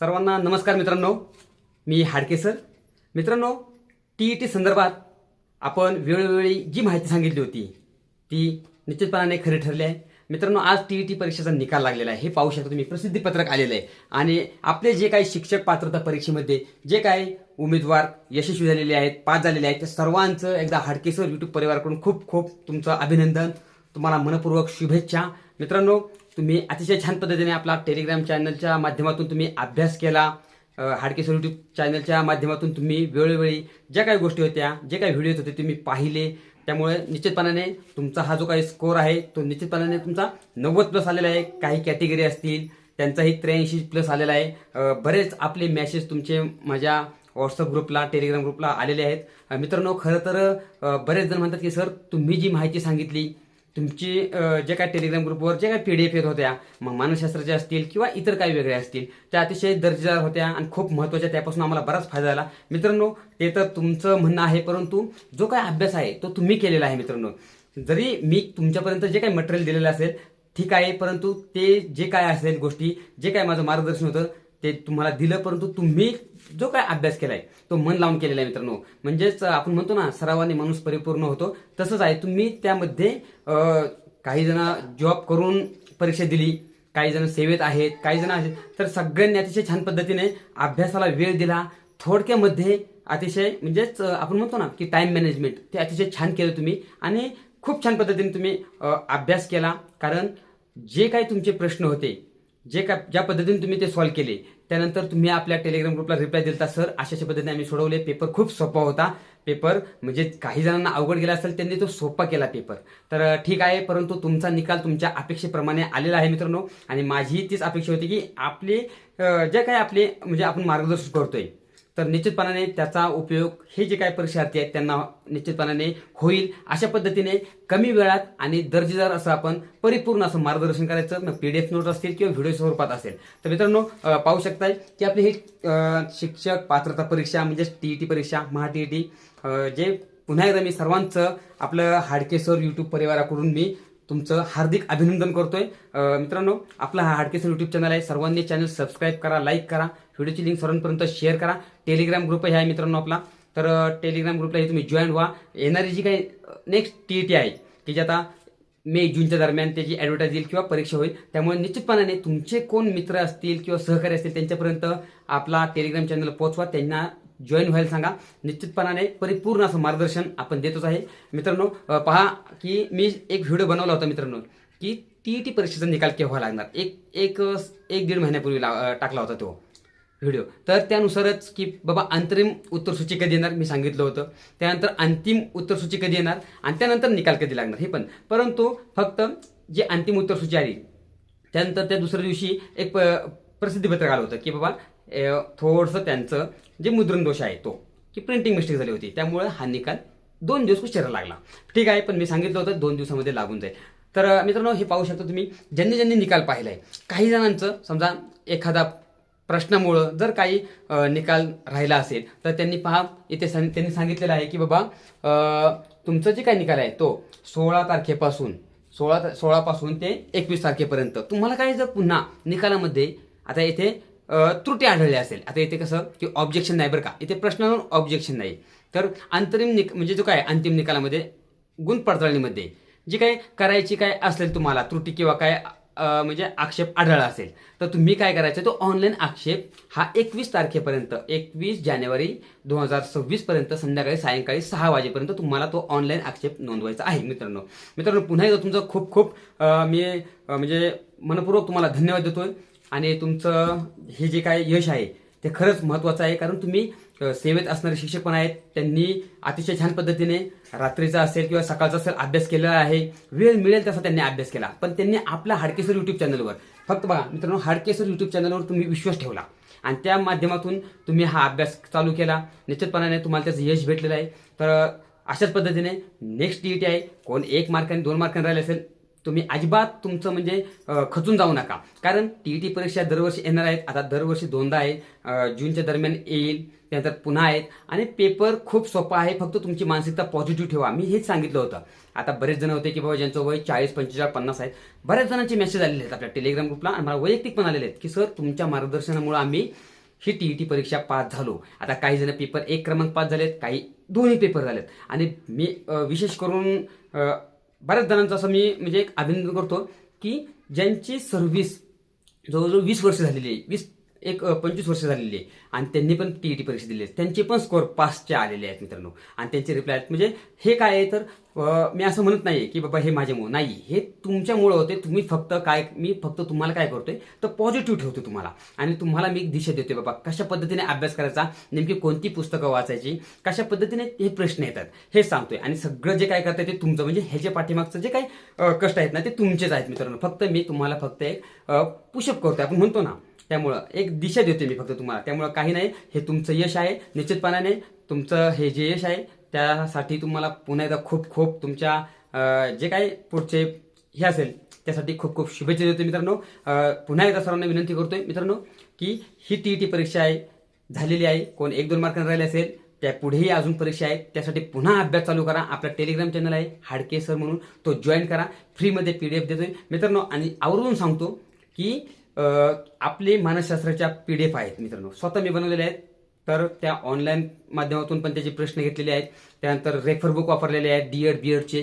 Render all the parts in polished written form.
सर्वांना नमस्कार मित्रांनो, मी हाडके सर. मित्रांनो, टी संदर्भात आपण वेळोवेळी जी माहिती सांगितली होती ती निश्चितपणाने खरी ठरली आहे. मित्रांनो, आज टी परीक्षेचा निकाल लागलेला आहे. हे पाहू शकता तुम्ही, प्रसिद्धीपत्रक आलेलं आहे आणि आपले जे काही शिक्षक पात्रता परीक्षेमध्ये जे काही उमेदवार यशस्वी झालेले आहेत, पास झालेले आहेत, त्या सर्वांचं एकदा हाडके सर यूट्यूब परिवाराकडून खूप खूप तुमचं अभिनंदन, तुम्हाला मनपूर्वक शुभेच्छा. मित्रांनो, तुम्ही अतिशय छान पद्धतीने आपला टेलिग्राम चॅनलच्या माध्यमातून तुम्ही अभ्यास केला. हाडके सर यूट्यूब चॅनलच्या माध्यमातून तुम्ही वेळोवेळी ज्या काही गोष्टी होत्या, जे काही व्हिडिओ होते तुम्ही पाहिले. त्यामुळे निश्चितपणाने तुमचा हा जो काही स्कोर आहे तो निश्चितपणाने तुमचा 90+ आलेला आहे. काही कॅटेगरी असतील त्यांचाही 83+ आलेला आहे. बरेच आपले मेसेज तुमचे माझ्या व्हॉट्सअप ग्रुपला, टेलिग्राम ग्रुपला आलेले आहेत. मित्रांनो, खरं तर बरेच जण म्हणतात की सर, तुम्ही जी माहिती सांगितली, तुमची जे काही टेलिग्राम ग्रुपवर जे काही PDF येत होत्या, मग मानसशास्त्राच्या असतील किंवा इतर काही वेगळ्या असतील, त्या अतिशय दर्जेदार होत्या आणि खूप महत्त्वाच्या. त्यापासून आम्हाला बराच फायदा झाला. मित्रांनो, ते तर तुमचं म्हणणं आहे, परंतु जो काही अभ्यास आहे तो तुम्ही केलेला आहे. मित्रांनो, जरी मी तुमच्यापर्यंत जे काही मटेरियल दिलेलं असेल ठीक आहे, परंतु ते जे काय असेल गोष्टी, जे काय माझं मार्गदर्शन होतं ते तुम्हाला दिलं, परंतु तुम्ही जो काय अभ्यास केलाय तो मन लावून केलेला आहे. मित्रांनो, म्हणजेच आपण म्हणतो ना, सरावाने माणूस परिपूर्ण होतो, तसंच आहे. तुम्ही त्यामध्ये काही जण जॉब करून परीक्षा दिली, काही जण सेवेत आहेत, काही जण आहेत, तर सगळ्यांनी अतिशय छान पद्धतीने अभ्यासाला वेळ दिला. थोडक्यामध्ये अतिशय म्हणजेच आपण म्हणतो ना की टाइम मॅनेजमेंट, ते अतिशय छान केलं तुम्ही आणि खूप छान पद्धतीने तुम्ही अभ्यास केला. कारण जे काही तुमचे प्रश्न होते, ज्या पद्धतीने तुम्ही ते सॉल्व्ह केले, त्यानंतर तुम्ही आपल्या टेलिग्राम ग्रुपला रिप्लाय दिलता, सर अशा पद्धतीने आम्ही सोडवले. पेपर खूप सोपा होता. पेपर म्हणजे काही जणांना अवघड गेला असेल, त्यांनी तो सोपा केला पेपर. तर ठीक आहे, परंतु तुमचा निकाल तुमच्या अपेक्षेप्रमाणे आलेला आहे. मित्रांनो, आणि माझी तीच अपेक्षा होती की आपले जे काही आपले म्हणजे आपण मार्गदर्शन करतोय, तर निश्चितपणाने त्याचा उपयोग हे जे काही परीक्षार्थी आहेत त्यांना निश्चितपणाने होईल. अशा पद्धतीने कमी वेळात आणि दर्जेदार असं आपण परिपूर्ण असं मार्गदर्शन करायचं. मग PDF नोट असतील किंवा व्हिडिओ स्वरूपात असेल. तर मित्रांनो, पाहू शकताय की आपली ही शिक्षक पात्रता परीक्षा म्हणजे TET परीक्षा, महा TET, जे पुन्हा एकदा मी सर्वांचं आपलं हाडके सर यूट्यूब परिवाराकडून मी तुमचं हार्दिक अभिनंदन करतोय. मित्रांनो, आपला हा हाडके सर यूट्यूब चॅनल आहे. सर्वांनी चॅनल सबस्क्राईब करा, लाईक करा, व्हिडिओची लिंक सर्वांपर्यंत शेअर करा. टेलिग्राम ग्रुप आहे मित्रांनो आपला, तर टेलिग्राम ग्रुपला तुम्ही जॉईन व्हा. येणारी जी काही नेक्स्ट TET आहे की जे आता मे जूनच्या दरम्यान त्याची ॲडव्हर्टाईज येईल किंवा परीक्षा होईल, त्यामुळे निश्चितपणाने तुमचे कोण मित्र असतील किंवा सहकारी असतील त्यांच्यापर्यंत आपला टेलिग्राम चॅनल पोहोचवा, त्यांना जॉईन व्हायला सांगा. निश्चितपणाने परिपूर्ण असं मार्गदर्शन आपण देतच आहे. मित्रांनो, पहा की मी एक व्हिडिओ बनवला होता मित्रांनो की TET परीक्षेचा निकाल केव्हा लागणार, एक दीड महिन्यापूर्वी टाकला होता तो व्हिडिओ. तर त्यानुसारच की बाबा अंतरिम उत्तरसूची कधी येणार मी सांगितलं होतं, त्यानंतर अंतिम उत्तरसूची कधी येणार आणि त्यानंतर निकाल कधी लागणार हे पण. परंतु फक्त जे अंतिम उत्तरसूची आली त्यानंतर त्या दुसऱ्या दिवशी एक प्रसिद्धीपत्रक आलं होतं की बाबा थोडंसं त्यांचं जे मुद्रण दोष आहे तो की प्रिंटिंग मिस्टेक झाली होती, त्यामुळे हा निकाल 2 दिवस उशिरा लागला. ठीक आहे, पण मी सांगितलं होतं 2 दिवसामध्ये लागून जाईल. तर मित्रांनो, हे पाहू शकता तुम्ही, ज्यांनी निकाल पाहिलाय, काही जणांचं समजा एखादा प्रश्नामुळं जर काही निकाल राहिला असेल तर त्यांनी पहा इथे त्यांनी सांगितलेलं आहे की बाबा तुमचं जे काही निकाल आहे तो 16 तारखेपासून 16 पासून ते 21 तारखेपर्यंत तुम्हाला काही जर पुन्हा निकालामध्ये आता इथे त्रुटी आढळली असेल, आता इथे कसं की ऑब्जेक्शन नाही बरं का, इथे प्रश्नावर ऑब्जेक्शन नाही, तर अंतरिम म्हणजे जो काय अंतिम निकालामध्ये गुण पडताळणीमध्ये जी काही करायची काय असेल तुम्हाला त्रुटी किंवा काय म्हणजे आक्षेप आढळला असेल, तर तुम्ही काय करायचं, तो ऑनलाईन आक्षेप हा 21 तारखेपर्यंत 21 जानेवारी 2026 पर्यंत सायंकाळी 6 वाजेपर्यंत तुम्हाला तो ऑनलाईन आक्षेप नोंदवायचा आहे. मित्रांनो, पुन्हा एकदा तुमचं खूप खूप मी म्हणजे मनपूर्वक तुम्हाला धन्यवाद देतोय. आणि तुमचं हे जे काय यश आहे ते खरंच महत्त्वाचं आहे, कारण तुम्ही सेवेत असणारे शिक्षक पण आहेत, त्यांनी अतिशय छान पद्धतीने रात्रीचा असेल किंवा सकाळचा असेल अभ्यास केलेला आहे. वेळ मिळेल तसा त्यांनी अभ्यास केला, पण त्यांनी आपल्या हाडके सर यूट्यूब चॅनलवर फक्त बघा मित्रांनो, हाडके सर यूट्यूब चॅनलवर तुम्ही विश्वास ठेवला आणि त्या माध्यमातून तुम्ही हा अभ्यास चालू केला. निश्चितपणाने तुम्हाला त्याचं यश भेटलेलं आहे. तर अशाच पद्धतीने नेक्स्ट TET आहे, कोण 1 मार्काने 2 मार्काने राहिले असेल तुम्ही अजिबात तुमचं म्हणजे खचून जाऊ नका. कारण टीईटी परीक्षा दरवर्षी येणार आहेत. आता दरवर्षी 2दा आहे, जूनच्या दरम्यान येईल, त्यानंतर पुन्हा आहेत आणि पेपर खूप सोपा आहे. फक्त तुमची मानसिकता पॉझिटिव्ह ठेवा. मी हेच सांगितलं होतं. आता बरेच जण होते की बाबा ज्यांचं वय 40, 45, 50 आहेत. बऱ्याच जणांचे मेसेज आलेले आहेत आपल्या टेलिग्राम ग्रुपला आणि मला वैयक्तिक पण आलेले आहेत की सर तुमच्या मार्गदर्शनामुळे आम्ही ही टीईटी परीक्षा पास झालो. आता काही जण पेपर 1 क्रमांक पास झालेत, काही दोन्ही पेपर झालेत. आणि मी विशेष करून बऱ्याच जणांचं असं मी म्हणजे एक अभिनंदन करतो की ज्यांची सर्व्हिस जवळजवळ 20 वर्ष झालेली आहे, 25 वर्ष झालेली आहे आणि त्यांनी पण टीईटी परीक्षा दिली आहे. त्यांचे पण स्कोअर पासचे आलेले आहेत मित्रांनो. आणि त्यांचे रिप्लाय म्हणजे हे काय आहे तर मी असं म्हणत नाही की बाबा हे माझ्यामुळे नाही, हे तुमच्यामुळे होते. तुम्ही फक्त मी फक्त तुम्हाला काय करतोय तर पॉझिटिव्ह ठेवतो तुम्हाला आणि तुम्हाला मी दिशा देतोय बाबा कशा पद्धतीने अभ्यास करायचा, नेमकी कोणती पुस्तकं वाचायची, कशा पद्धतीने हे प्रश्न येतात हे सांगतोय. आणि सगळं जे काय करताय ते तुमचं म्हणजे ह्याच्या पाठीमागचं जे काही कष्ट आहेत ना ते तुमचेच आहेत मित्रांनो. फक्त मी तुम्हाला फक्त एक पुशअप करतोय आपण म्हणतो ना, त्यामुळं एक दिशा देतोय मी फक्त तुम्हाला. त्यामुळं काही नाही, हे तुमचं यश आहे. निश्चितपणाने तुमचं हे जे यश आहे त्यासाठी तुम्हाला पुन्हा एकदा खूप खूप तुमच्या जे काही पुढचे हे असेल त्यासाठी खूप खूप शुभेच्छा देतो मित्रांनो. पुन्हा एकदा सर्वांना विनंती करतोय मित्रांनो की ही टीईटी परीक्षा आहे झालेली आहे. कोण 1-2 मार्कांनी राहिले असेल त्या पुढेही अजून परीक्षा आहेत, त्यासाठी पुन्हा अभ्यास चालू करा. आपला टेलिग्राम चॅनल आहे हाडके सर म्हणून, तो जॉईन करा. फ्रीमध्ये PDF देतोय मित्रांनो. आणि आवर्जून सांगतो की आपले मानसशास्त्राच्या PDF आहेत मित्रांनो, स्वतः मी बनवलेले आहेत. तर त्या ऑनलाईन माध्यमातून पण त्याचे प्रश्न घेतलेले आहेत. त्यानंतर रेफर बुक वापरलेले आहेत, D.Ed B.Edचे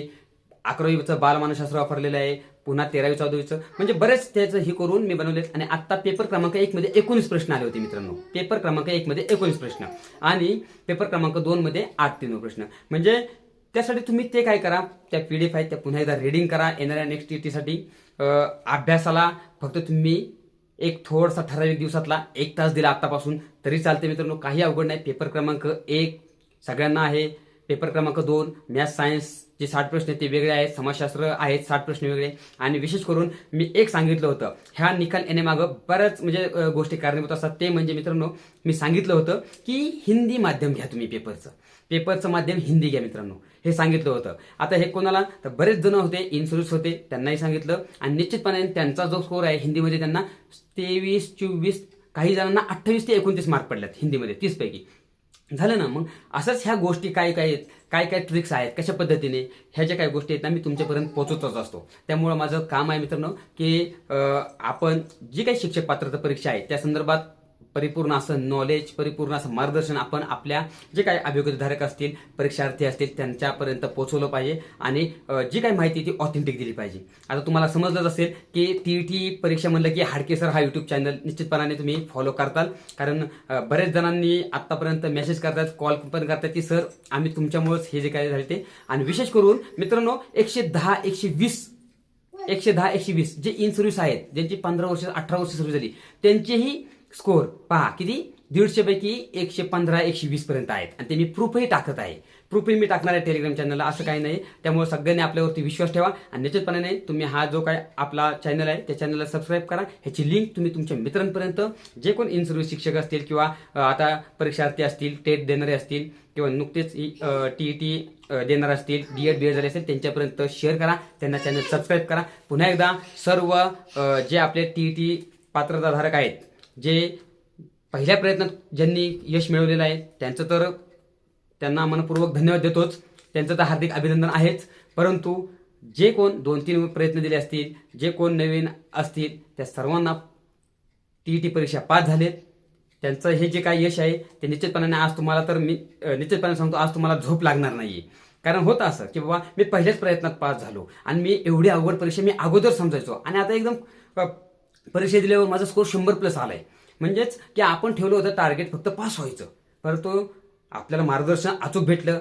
11वीचं बालमानसशास्त्र वापरलेलं आहे, पुन्हा 13वी 14वीचं म्हणजे बरेच त्याचं हे करून मी बनवलेत. आणि आत्ता पेपर क्रमांक 1 मध्ये 19 प्रश्न आले होते मित्रांनो. पेपर क्रमांक 1 मध्ये 19 प्रश्न आणि पेपर क्रमांक 2 मध्ये 8-3 प्रश्न. म्हणजे त्यासाठी तुम्ही ते काय करा, त्या PDF आहेत त्या पुन्हा एकदा रीडिंग करा. येणाऱ्या नेक्स्ट टीईटीसाठी अभ्यासाला फक्त तुम्ही एक थोडासा ठराविक दिवसातला 1 तास दिला आत्तापासून तरी चालते मित्रांनो. काही अवघड नाही. पेपर क्रमांक 1 सगळ्यांना आहे. पेपर क्रमांक 2 मॅथ्स सायन्स जे 60 प्रश्न आहेत ते वेगळे आहेत, समाजशास्त्र आहेत 60 प्रश्न वेगळे. आणि विशेष करून मी एक सांगितलं होतं, ह्या निकाल येण्यामागं बऱ्याच म्हणजे गोष्टी कारणीभूत असतात. ते म्हणजे मित्रांनो मी सांगितलं होतं की हिंदी माध्यम घ्या तुम्ही, पेपरचं माध्यम हिंदी घ्या मित्रांनो, हे सांगितलं होतं. आता हे कोणाला तर बरेच जण होते, इन्सुरन्स होते, त्यांनाही सांगितलं. आणि निश्चितपणे त्यांचा जो स्कोर आहे हिंदीमध्ये त्यांना 23, 24, काही जणांना 28 ते 29 मार्क पडल्यात हिंदीमध्ये 30 पैकी. झालं ना. मग असंच ह्या गोष्टी काय काय ट्रिक्स आहेत, कशा पद्धतीने ह्या ज्या काही गोष्टी आहेत ना मी तुमच्यापर्यंत पोहोचवतच असतो. त्यामुळं माझं काम आहे मित्रांनो की आपण जी काही शिक्षक पात्रता परीक्षा आहे त्या संदर्भात परिपूर्ण असं नॉलेज, परिपूर्ण असं मार्गदर्शन आपण आपल्या जे काही अभियोगधारक असतील, परीक्षार्थी असतील त्यांच्यापर्यंत पोहोचवलं पाहिजे. आणि जी काही माहिती ती ऑथेंटिक दिली पाहिजे. आता तुम्हाला समजलंच असेल की टीईटी परीक्षा म्हणलं की हाडके सर हा यूट्यूब चॅनल निश्चितपणाने तुम्ही फॉलो करताल. कारण बरेच जणांनी आत्तापर्यंत मेसेज करतात, कॉल पण करतात की सर आम्ही तुमच्यामुळेच हे जे काही झाले ते. आणि विशेष करून मित्रांनो 110, 120 जे इन सर्व्हिस आहेत, ज्यांची 15 वर्ष 18 वर्ष सर्व्हिस झाली त्यांचेही स्कोर पहा किती, 150 पैकी 115, 120 पर्यंत आहेत. आणि ते मी प्रूफही टाकत आहे. प्रूफही मी टाकणार आहे टेलिग्राम चॅनलला, असं काही नाही. त्यामुळे सगळ्यांनी आपल्यावरती विश्वास ठेवा. आणि निश्चितपणाने तुम्ही हा जो काय आपला चॅनल आहे त्या चॅनलला सबस्क्राईब करा. ह्याची लिंक तुम्ही तुमच्या मित्रांपर्यंत, जे कोण इन सर्व्हिस शिक्षक असतील किंवा आता परीक्षार्थी असतील, टेट देणारे असतील किंवा नुकतेच टीईटी देणार असतील, D.Ed B.Ed झाले असेल त्यांच्यापर्यंत शेअर करा, त्यांना चॅनल सबस्क्राईब करा. पुन्हा एकदा सर्व जे आपले टीईटी पात्रताधारक आहेत, जे पहिल्या प्रयत्नात ज्यांनी यश मिळवलेलं आहे त्यांचं तर त्यांना मनपूर्वक धन्यवाद देतोच, त्यांचं तर हार्दिक अभिनंदन आहेच. परंतु जे कोण 2-3 प्रयत्न दिले असतील, जे कोण नवीन असतील त्या सर्वांना टीईटी परीक्षा पास झालेत, त्यांचं हे जे काही यश आहे ते निश्चितपणाने आज तुम्हाला, तर मी निश्चितपणे सांगतो आज तुम्हाला झोप लागणार नाहीये. कारण होतं असं की बाबा मी पहिल्याच प्रयत्नात पास झालो आणि मी एवढी अवघड परीक्षा मी अगोदर समजायचो आणि आता एकदम परीक्षा दिल्यावर माझा स्कोर 100+ आलाय. म्हणजेच की आपण ठेवलं होतं टार्गेट फक्त पास व्हायचं, परंतु आपल्याला मार्गदर्शन अचूक भेटलं.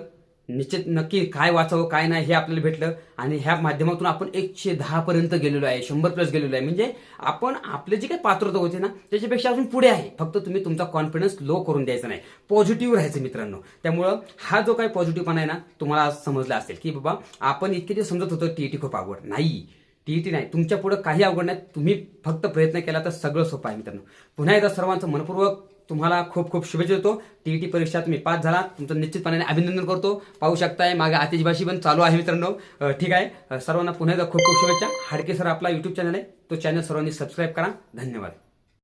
निश्चित नक्की काय वाचावं काय नाही हे आपल्याला भेटलं आणि ह्या माध्यमातून आपण 110 पर्यंत गेलेलो आहे, 100+ गेलेलो आहे. म्हणजे आपण आपले जे काही पात्रता होते ना त्याच्यापेक्षा अजून पुढे आहे. फक्त तुम्ही तुमचा कॉन्फिडन्स लो करून द्यायचा नाही, पॉझिटिव्ह राहायचं मित्रांनो. त्यामुळं हा जो काही पॉझिटिव्हपणा आहे ना तुम्हाला आज समजला असेल की बाबा आपण इतके जे समजत होतं टीईटी खूप अवघड नाही, टीईटी नाही, तुमच्या पुढे काही अवघड नाही. तुम्ही फक्त प्रयत्न केला तर सगळं सोपं आहे मित्रांनो. पुन्हा एकदा सर्वांचं मनपूर्वक तुम्हाला खूप खूप शुभेच्छा देतो. टीईटी परीक्षा तुम्ही पास झाला, तुमचं निश्चितपणाने अभिनंदन करतो. पाहू शकताय मागे आतिषबाजी पण चालू आहे मित्रांनो. ठीक आहे, सर्वांना पुन्हा एकदा खूप खूप शुभेच्छा. हाडके सर आपला यूट्यूब चॅनल आहे, तो चॅनल सर्वांनी सबस्क्राईब करा. धन्यवाद.